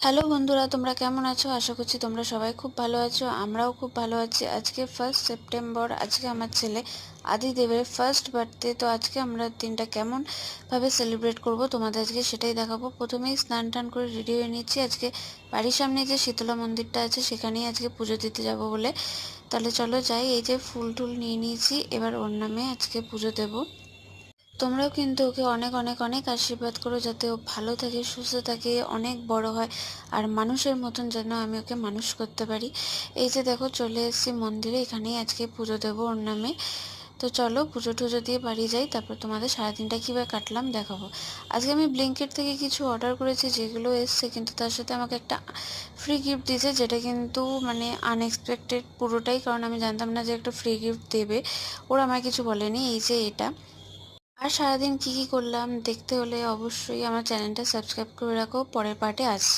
Hello বন্ধুরা, তোমরা কেমন আছো? আশা করছি তোমরা সবাই খুব ভালো আছো। আমরাও খুব ভালো আছি। আজকে 1 সেপ্টেম্বর, আজকে আমার ছেলে আদিদেবের ফার্স্ট বার্থডে। তো আজকে আমরা দিনটা কেমনভাবে সেলিব্রেট করব তোমাদের আজকে সেটাই দেখাবো। প্রথমেই স্নান টান করে রেডি হয়ে নিচ্ছি। আজকে বাড়ির সামনে যে শীতলা মন্দিরটা আছে সেখানেই আজকে পুজো দিতে যাব বলে। তাহলে চলো যাই। এই যে ফুল টুল নিয়ে নিয়েছি, এবার ওর নামে আজকে পুজো দেবো। তোমরাও কিন্তু ওকে অনেক অনেক অনেক আশীর্বাদ করো, যাতে ও ভালো থাকে, সুস্থ থাকে, অনেক বড় হয়, আর মানুষের মতন যেন আমি ওকে মানুষ করতে পারি। এই যে দেখো চলে এসেছি মন্দিরে, এখানেই আজকে পুজো দেবো ওর নামে। তো চলো পুজো টুজো দিয়ে বাড়ি যাই, তারপর তোমাদের সারাদিনটা কীভাবে কাটলাম দেখাবো। আজকে আমি ব্লিঙ্কিট থেকে কিছু অর্ডার করেছি, যেগুলো এসছে কিন্তু তার সাথে আমাকে একটা ফ্রি গিফট দিয়েছে, যেটা কিন্তু মানে আনএক্সপেক্টেড পুরোটাই, কারণ আমি জানতাম না যে একটা ফ্রি গিফট দেবে। ওরা আমায় কিছু বলেনি। এই যে এটা। আর সারাদিন কি কি করলাম দেখতে হলে অবশ্যই আমার চ্যানেলটা সাবস্ক্রাইব করে রাখো, পরের পার্টে আসছি।